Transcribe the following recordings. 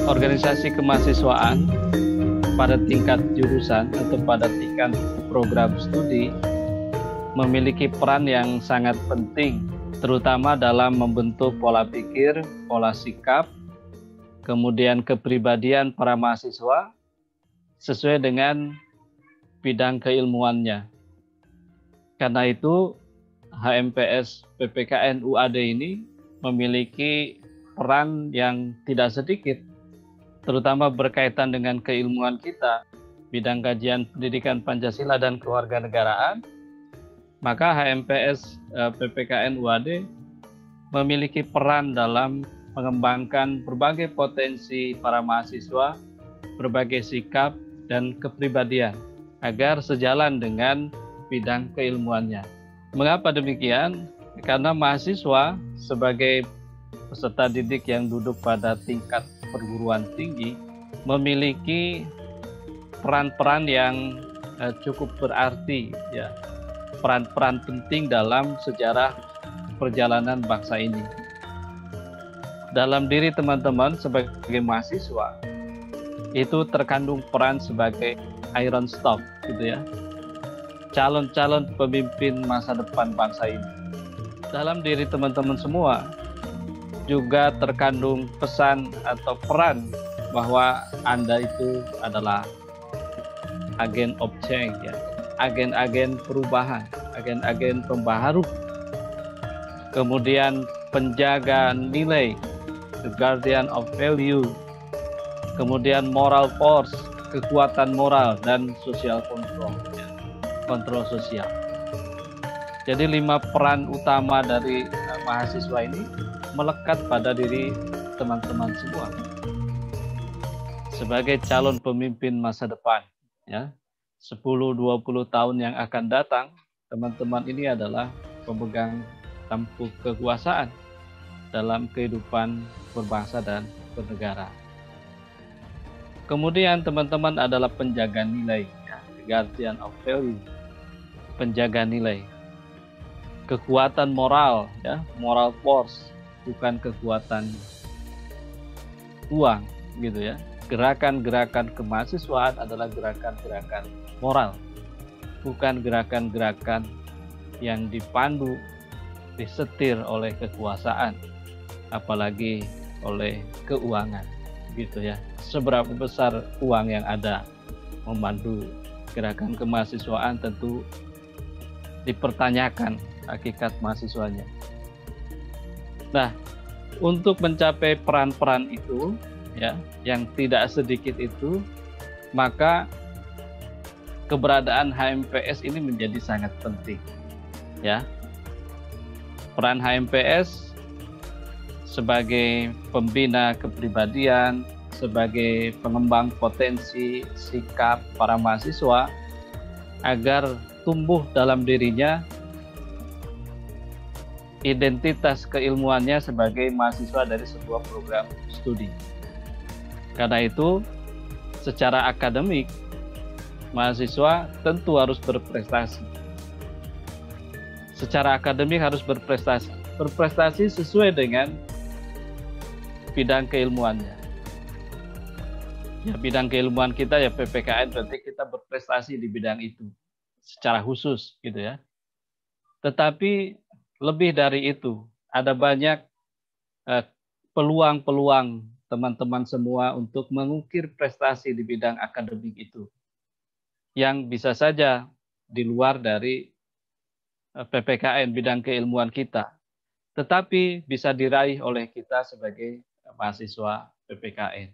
organisasi kemahasiswaan pada tingkat jurusan atau pada tingkat program studi memiliki peran yang sangat penting, terutama dalam membentuk pola pikir, pola sikap, kemudian kepribadian para mahasiswa sesuai dengan bidang keilmuannya. Karena itu, HMPS PPKN UAD ini memiliki peran yang tidak sedikit, terutama berkaitan dengan keilmuan kita, bidang kajian pendidikan Pancasila dan kewarganegaraan. Maka HMPS PPKN UAD memiliki peran dalam mengembangkan berbagai potensi para mahasiswa, berbagai sikap dan kepribadian agar sejalan dengan bidang keilmuannya. Mengapa demikian? Karena mahasiswa sebagai peserta didik yang duduk pada tingkat perguruan tinggi memiliki peran-peran yang cukup berarti, ya, peran-peran penting dalam sejarah perjalanan bangsa ini. Dalam diri teman-teman sebagai mahasiswa itu terkandung peran sebagai iron stock, gitu ya, calon-calon pemimpin masa depan bangsa ini. Dalam diri teman-teman semua juga terkandung pesan atau peran bahwa Anda itu adalah agen of change, ya, agen-agen perubahan, agen-agen pembaharu, kemudian penjaga nilai, the guardian of value, kemudian moral force, kekuatan moral, dan social control, ya, kontrol sosial. Jadi 5 peran utama dari mahasiswa ini melekat pada diri teman-teman semua sebagai calon pemimpin masa depan, ya. 10-20 tahun yang akan datang, teman-teman ini adalah pemegang tampuk kekuasaan dalam kehidupan berbangsa dan bernegara. Kemudian teman-teman adalah penjaga nilai, ya, guardian of value, penjaga nilai. Kekuatan moral, ya, moral force, bukan kekuatan uang, gitu ya. Gerakan-gerakan kemahasiswaan adalah gerakan-gerakan moral, bukan gerakan-gerakan yang dipandu, disetir oleh kekuasaan, apalagi oleh keuangan, gitu ya. Seberapa besar uang yang ada memandu gerakan kemahasiswaan tentu dipertanyakan hakikat mahasiswanya. Nah, untuk mencapai peran-peran itu, ya, yang tidak sedikit itu, maka keberadaan HMPS ini menjadi sangat penting, ya. Peran HMPS sebagai pembina kepribadian, sebagai pengembang potensi sikap para mahasiswa agar tumbuh dalam dirinya identitas keilmuannya sebagai mahasiswa dari sebuah program studi. Karena itu, secara akademik, mahasiswa tentu harus berprestasi. Secara akademik harus berprestasi. Berprestasi sesuai dengan bidang keilmuannya. Ya, bidang keilmuan kita ya PPKN, berarti kita berprestasi di bidang itu secara khusus, gitu ya. Tetapi lebih dari itu, ada banyak peluang-peluang teman-teman semua untuk mengukir prestasi di bidang akademik itu, yang bisa saja di luar dari PPKN, bidang keilmuan kita, tetapi bisa diraih oleh kita sebagai mahasiswa PPKN.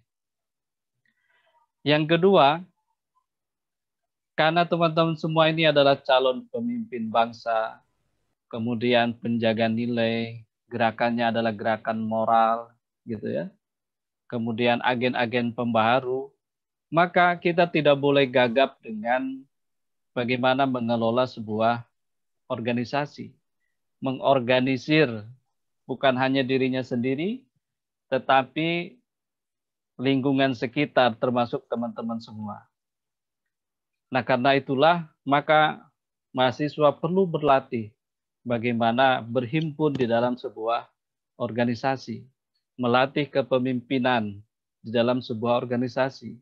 Yang kedua, karena teman-teman semua ini adalah calon pemimpin bangsa, kemudian penjaga nilai, gerakannya adalah gerakan moral, gitu ya. Kemudian agen-agen pembaharu, maka kita tidak boleh gagap dengan bagaimana mengelola sebuah organisasi, mengorganisir bukan hanya dirinya sendiri, tetapi lingkungan sekitar termasuk teman-teman semua. Nah, karena itulah maka mahasiswa perlu berlatih bagaimana berhimpun di dalam sebuah organisasi, melatih kepemimpinan, di dalam sebuah organisasi,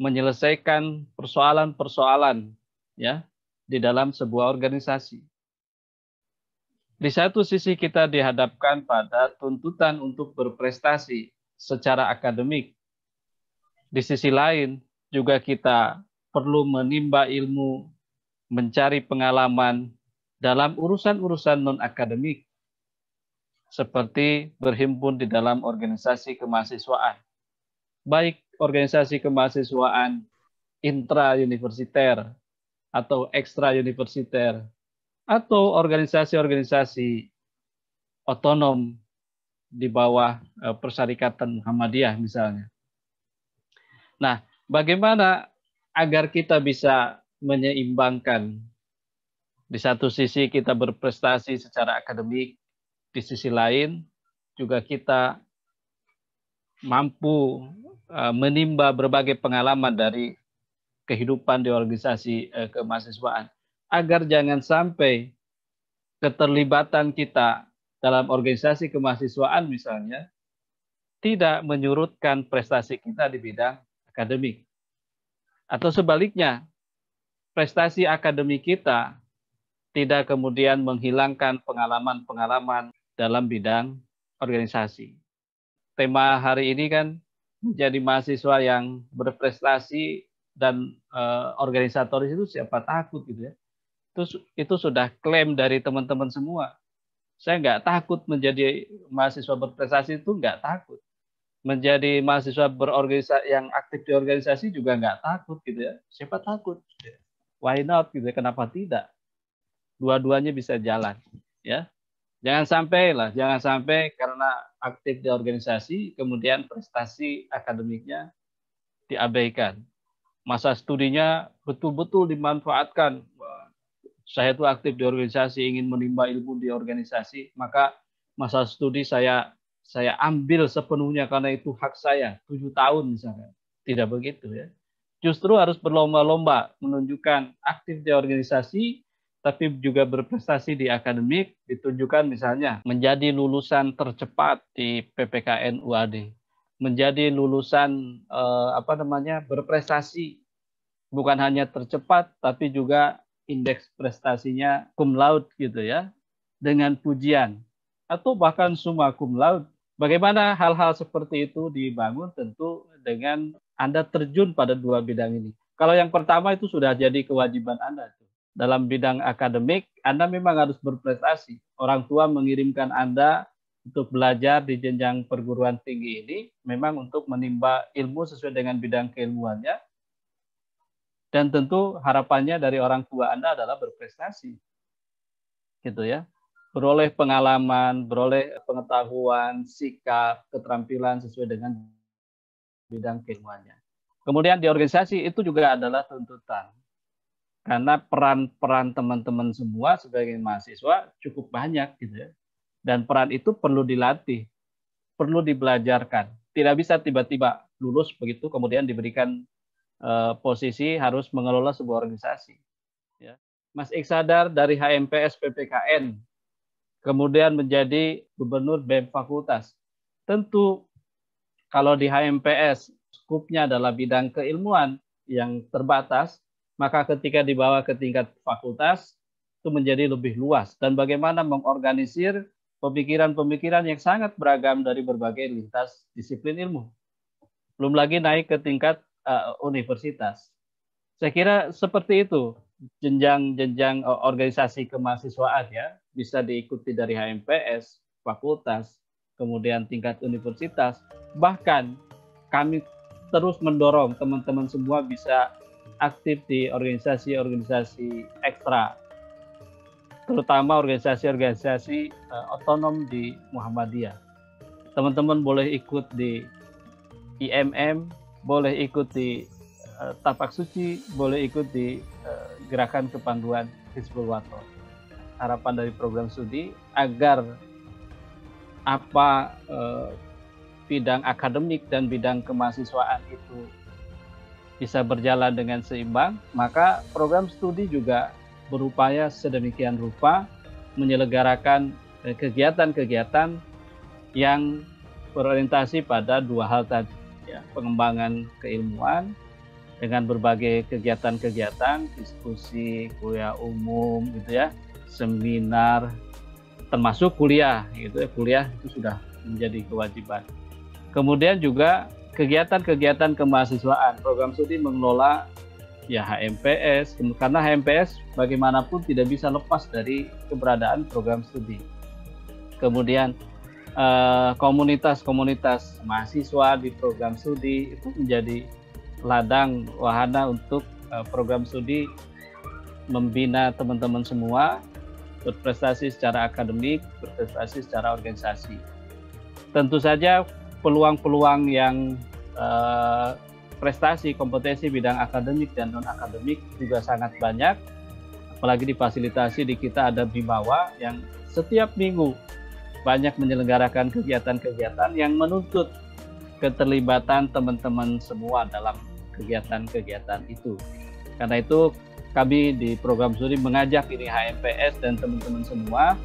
menyelesaikan persoalan-persoalan ya di dalam sebuah organisasi. Di satu sisi kita dihadapkan pada tuntutan untuk berprestasi secara akademik. Di sisi lain juga kita perlu menimba ilmu, mencari pengalaman dalam urusan-urusan non-akademik, seperti berhimpun di dalam organisasi kemahasiswaan. Baik organisasi kemahasiswaan intra-universiter atau ekstra-universiter, atau organisasi-organisasi otonom di bawah Persyarikatan Muhammadiyah misalnya. Nah, bagaimana agar kita bisa menyeimbangkan di satu sisi kita berprestasi secara akademik, di sisi lain juga kita mampu menimba berbagai pengalaman dari kehidupan di organisasi kemahasiswaan, agar jangan sampai keterlibatan kita dalam organisasi kemahasiswaan misalnya tidak menyurutkan prestasi kita di bidang akademik. Atau sebaliknya, prestasi akademik kita tidak kemudian menghilangkan pengalaman-pengalaman dalam bidang organisasi. Tema hari ini kan menjadi mahasiswa yang berprestasi dan organisatoris itu siapa takut gitu ya. Itu sudah klaim dari teman-teman semua. Saya nggak takut menjadi mahasiswa berprestasi, itu nggak takut. Menjadi mahasiswa berorganisasi yang aktif di organisasi juga nggak takut gitu ya. Siapa takut? Why not gitu ya? Kenapa tidak? Dua-duanya bisa jalan ya. Jangan sampai karena aktif di organisasi kemudian prestasi akademiknya diabaikan. Masa studinya betul-betul dimanfaatkan. Saya itu aktif di organisasi, ingin menimba ilmu di organisasi, maka masa studi saya ambil sepenuhnya karena itu hak saya, 7 tahun misalnya. Tidak begitu ya. Justru harus berlomba-lomba menunjukkan aktif di organisasi, tapi juga berprestasi di akademik, ditunjukkan misalnya menjadi lulusan tercepat di PPKN UAD, menjadi lulusan berprestasi, bukan hanya tercepat, tapi juga indeks prestasinya cum laude gitu ya, dengan pujian, atau bahkan summa cum laude. Bagaimana hal-hal seperti itu dibangun? Tentu dengan Anda terjun pada dua bidang ini. Kalau yang pertama itu sudah jadi kewajiban Anda. Dalam bidang akademik, Anda memang harus berprestasi. Orang tua mengirimkan Anda untuk belajar di jenjang perguruan tinggi ini, memang untuk menimba ilmu sesuai dengan bidang keilmuannya. Dan tentu harapannya dari orang tua Anda adalah berprestasi. Gitu ya. Beroleh pengalaman, beroleh pengetahuan, sikap, keterampilan sesuai dengan bidang keilmuannya. Kemudian di organisasi itu juga adalah tuntutan. Karena peran-peran teman-teman semua sebagai mahasiswa cukup banyak gitu ya. Dan peran itu perlu dilatih, perlu dibelajarkan. Tidak bisa tiba-tiba lulus begitu kemudian diberikan posisi harus mengelola sebuah organisasi. Ya. Mas Iksadar dari HMPS PPKN, kemudian menjadi gubernur BEM fakultas. Tentu kalau di HMPS skupnya adalah bidang keilmuan yang terbatas, maka ketika dibawa ke tingkat fakultas itu menjadi lebih luas. Dan bagaimana mengorganisir pemikiran-pemikiran yang sangat beragam dari berbagai lintas disiplin ilmu. Belum lagi naik ke tingkat universitas. Saya kira seperti itu jenjang-jenjang organisasi kemahasiswaan ya, bisa diikuti dari HMPS, fakultas, kemudian tingkat universitas. Bahkan kami terus mendorong teman-teman semua bisa aktif di organisasi-organisasi ekstra, terutama organisasi-organisasi otonom di Muhammadiyah. Teman-teman boleh ikut di IMM, boleh ikut di Tapak Suci, boleh ikut di Gerakan Kepanduan Hizbul Waton. Harapan dari program studi agar bidang akademik dan bidang kemahasiswaan itu bisa berjalan dengan seimbang, maka program studi juga berupaya sedemikian rupa menyelenggarakan kegiatan-kegiatan yang berorientasi pada dua hal tadi. ya, pengembangan keilmuan dengan berbagai kegiatan-kegiatan, diskusi, kuliah umum gitu ya, seminar, termasuk kuliah gitu ya. Kuliah itu sudah menjadi kewajiban. Kemudian juga kegiatan-kegiatan kemahasiswaan, program studi mengelola ya HMPS, karena HMPS bagaimanapun tidak bisa lepas dari keberadaan program studi. Kemudian komunitas-komunitas mahasiswa di program studi itu menjadi ladang wahana untuk program studi membina teman-teman semua berprestasi secara akademik, berprestasi secara organisasi. Tentu saja peluang-peluang yang prestasi, kompetensi bidang akademik dan non-akademik juga sangat banyak. Apalagi difasilitasi di kita ada Bimawa yang setiap minggu banyak menyelenggarakan kegiatan-kegiatan yang menuntut keterlibatan teman-teman semua dalam kegiatan-kegiatan itu. Karena itu kami di program studi mengajak ini HMPS dan teman-teman semua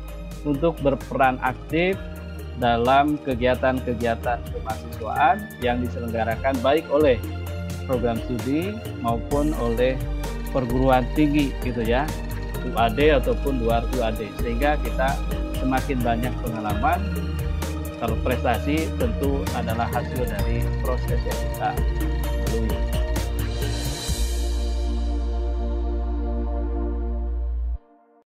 untuk berperan aktif dalam kegiatan-kegiatan kemahasiswaan yang diselenggarakan baik oleh program studi maupun oleh perguruan tinggi gitu ya, UAD ataupun luar UAD, sehingga kita semakin banyak pengalaman. Kalau prestasi tentu adalah hasil dari proses yang kita